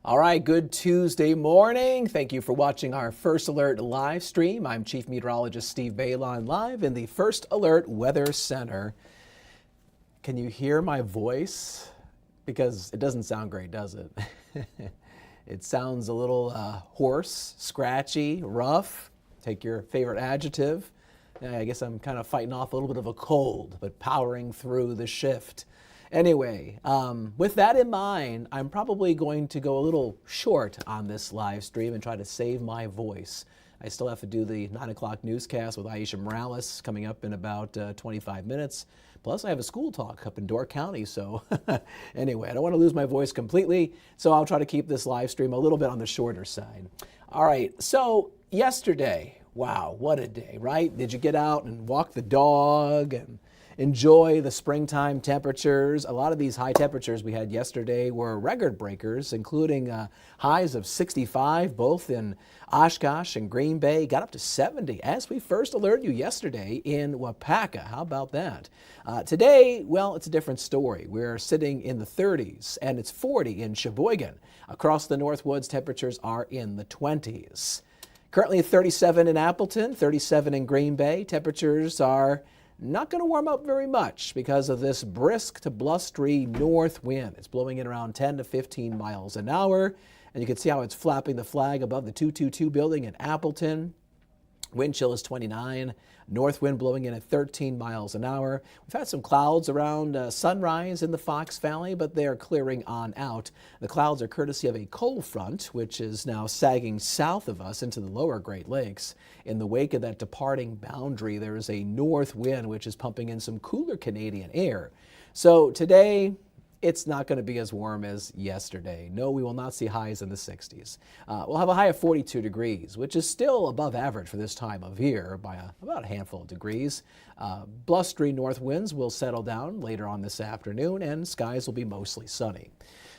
All right, good Tuesday morning. Thank you for watching our First Alert live stream. I'm Chief Meteorologist Steve Beylon live in the First Alert Weather Center. Can you hear my voice? Because it doesn't sound great, does it? It sounds a little hoarse, scratchy, rough. Take your favorite adjective. I guess I'm kind of fighting off a little bit of a cold, but powering through the shift. Anyway, with that in mind, I'm probably going to go a little short on this live stream and try to save my voice. I still have to do the 9 o'clock newscast with Aisha Morales coming up in about 25 minutes. Plus, I have a school talk up in Door County. So anyway, I don't want to lose my voice completely, so I'll try to keep this live stream a little bit on the shorter side. All right, so yesterday, wow, what a day, right? Did you get out and walk the dog and enjoy the springtime temperatures? A lot of these high temperatures we had yesterday were record breakers, including highs of 65, both in Oshkosh and Green Bay, got up to 70, as we first alerted you yesterday in Wapaka. How about that? Today, well, it's a different story. We're sitting in the 30s, and it's 40 in Sheboygan. Across the Northwoods, temperatures are in the 20s. Currently 37 in Appleton, 37 in Green Bay. Temperatures are not going to warm up very much because of this brisk to blustery north wind. It's blowing in around 10 to 15 miles an hour. And you can see how it's flapping the flag above the 222 building in Appleton. Wind chill is 29. North wind blowing in at 13 miles an hour. We've had some clouds around sunrise in the Fox Valley, but they're clearing on out. The clouds are courtesy of a cold front, which is now sagging south of us into the lower Great Lakes. In the wake of that departing boundary, there is a north wind, which is pumping in some cooler Canadian air. So today, it's not going to be as warm as yesterday. No, we will not see highs in the 60s. We'll have a high of 42 degrees, which is still above average for this time of year by about a handful of degrees. Blustery north winds will settle down later on this afternoon, and skies will be mostly sunny.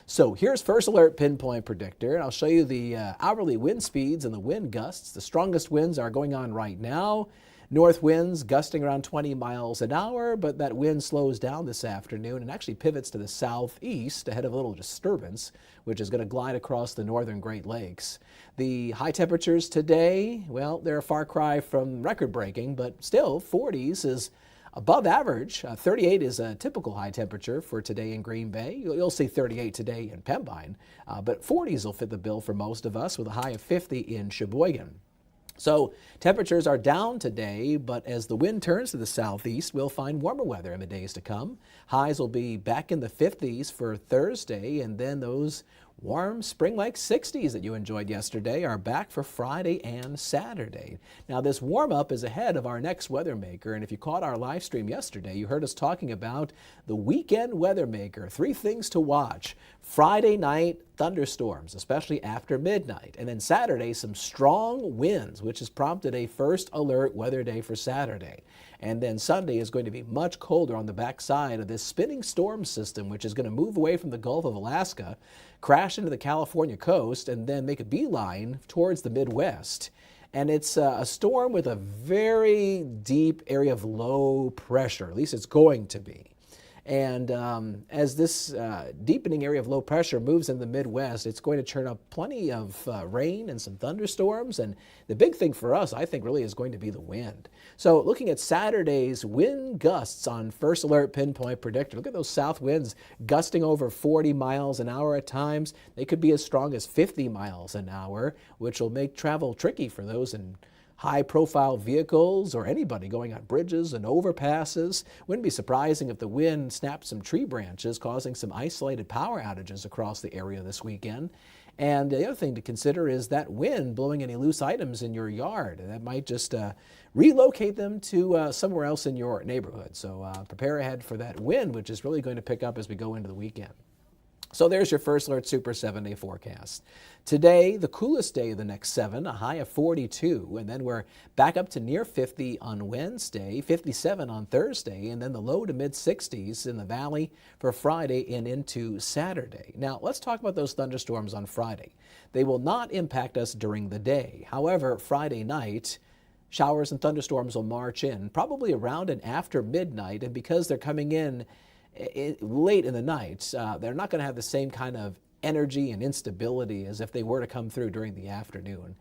So here's First Alert Pinpoint Predictor, and I'll show you the hourly wind speeds and the wind gusts. The strongest winds are going on right now. North winds gusting around 20 miles an hour, but that wind slows down this afternoon and actually pivots to the southeast ahead of a little disturbance, which is going to glide across the northern Great Lakes. The high temperatures today, well, they're a far cry from record-breaking, but still 40s is above average. 38 is a typical high temperature for today in Green Bay. You'll see 38 today in Pembine, but 40s will fit the bill for most of us with a high of 50 in Sheboygan. So temperatures are down today, but as the wind turns to the southeast, we'll find warmer weather in the days to come. Highs will be back in the 50s for Thursday, and then those warm spring-like 60s that you enjoyed yesterday are back for Friday and Saturday. Now, this warm-up is ahead of our next weather maker, and if you caught our live stream yesterday, you heard us talking about the weekend weather maker. 3 things to watch. Friday night, thunderstorms, especially after midnight. And then Saturday, some strong winds, which has prompted a first alert weather day for Saturday. And then Sunday is going to be much colder on the backside of this spinning storm system, which is going to move away from the Gulf of Alaska, crash into the California coast, and then make a beeline towards the Midwest. And it's a storm with a very deep area of low pressure, at least it's going to be. And as this deepening area of low pressure moves in the Midwest, it's going to churn up plenty of rain and some thunderstorms. And the big thing for us, I think, really is going to be the wind. So looking at Saturday's wind gusts on First Alert Pinpoint Predictor, look at those south winds gusting over 40 miles an hour at times. They could be as strong as 50 miles an hour, which will make travel tricky for those in high-profile vehicles or anybody going on bridges and overpasses. Wouldn't be surprising if the wind snapped some tree branches, causing some isolated power outages across the area this weekend. And the other thing to consider is that wind blowing any loose items in your yard. That might just relocate them to somewhere else in your neighborhood. So prepare ahead for that wind, which is really going to pick up as we go into the weekend. So there's your First Alert Super 7-day forecast. Today, the coolest day of the next 7, a high of 42, and then we're back up to near 50 on Wednesday, 57 on Thursday, and then the low to mid-60s in the valley for Friday and into Saturday. Now, let's talk about those thunderstorms on Friday. They will not impact us during the day. However, Friday night, showers and thunderstorms will march in, probably around and after midnight, and because they're coming in late in the night, they're not going to have the same kind of energy and instability as if they were to come through during the afternoon.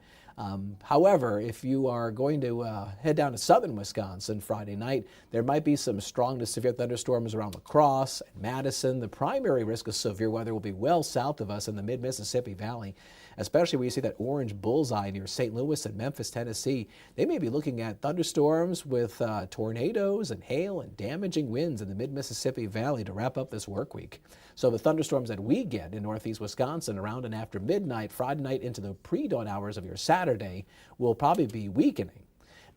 However, if you are going to head down to southern Wisconsin Friday night, there might be some strong to severe thunderstorms around La Crosse and Madison. The primary risk of severe weather will be well south of us in the mid-Mississippi Valley, especially where you see that orange bullseye near St. Louis and Memphis, Tennessee. They may be looking at thunderstorms with tornadoes and hail and damaging winds in the mid-Mississippi Valley to wrap up this work week. So the thunderstorms that we get in northeast Wisconsin around and after midnight, Friday night into the pre-dawn hours of your Saturday will probably be weakening.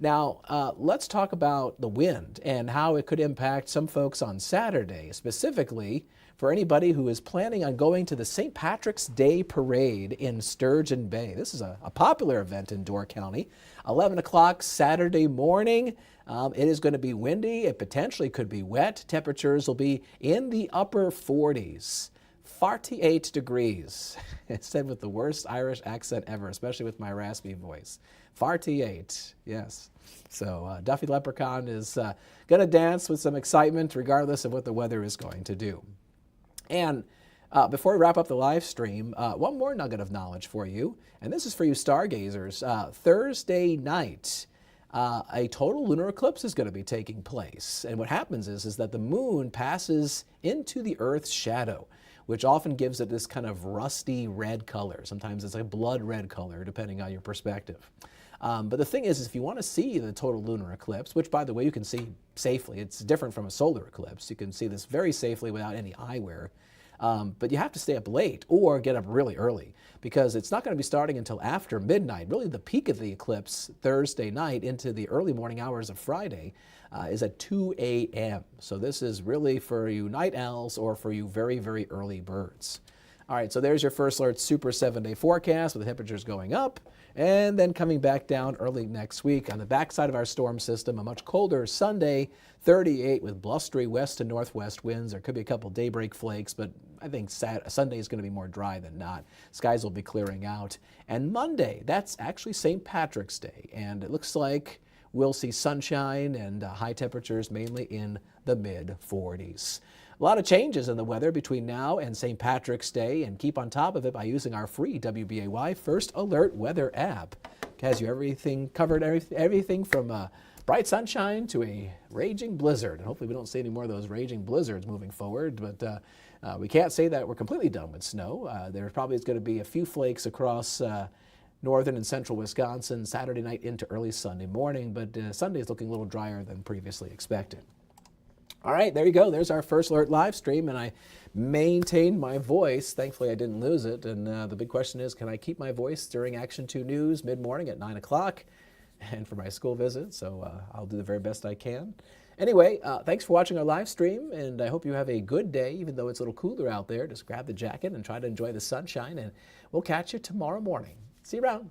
Now, let's talk about the wind and how it could impact some folks on Saturday, specifically for anybody who is planning on going to the St. Patrick's Day Parade in Sturgeon Bay. This is a popular event in Door County. 11 o'clock Saturday morning. It is going to be windy. It potentially could be wet. Temperatures will be in the upper 40s. 48 degrees. It's said with the worst Irish accent ever, especially with my raspy voice. 48, yes. So Duffy Leprechaun is going to dance with some excitement regardless of what the weather is going to do. And before we wrap up the live stream, one more nugget of knowledge for you, and this is for you stargazers. Thursday night, a total lunar eclipse is going to be taking place. And what happens is that the moon passes into the Earth's shadow, which often gives it this kind of rusty red color. Sometimes it's a blood red color, depending on your perspective. But the thing is, if you want to see the total lunar eclipse, which, by the way, you can see safely. It's different from a solar eclipse. You can see this very safely without any eyewear. But you have to stay up late or get up really early because it's not going to be starting until after midnight. Really, the peak of the eclipse Thursday night into the early morning hours of Friday is at 2 a.m. So this is really for you night owls or for you very, very early birds. All right, so there's your First Alert Super 7-day forecast with the temperatures going up and then coming back down early next week. On the backside of our storm system, a much colder Sunday, 38 with blustery west to northwest winds. There could be a couple daybreak flakes, but I think Sunday is going to be more dry than not. Skies will be clearing out. And Monday, that's actually St. Patrick's Day, and it looks like we'll see sunshine and high temperatures mainly in the mid-40s. A lot of changes in the weather between now and St. Patrick's Day, and keep on top of it by using our free WBAY First Alert Weather app. It has you covered everything from bright sunshine to a raging blizzard. And hopefully we don't see any more of those raging blizzards moving forward, but we can't say that we're completely done with snow. There probably is going to be a few flakes across northern and central Wisconsin Saturday night into early Sunday morning, but Sunday is looking a little drier than previously expected. All right, there you go. There's our First Alert live stream, and I maintained my voice. Thankfully, I didn't lose it. And the big question is, can I keep my voice during Action 2 News mid-morning at 9 o'clock and for my school visit? So I'll do the very best I can. Anyway, thanks for watching our live stream, and I hope you have a good day, even though it's a little cooler out there. Just grab the jacket and try to enjoy the sunshine, and we'll catch you tomorrow morning. See you around.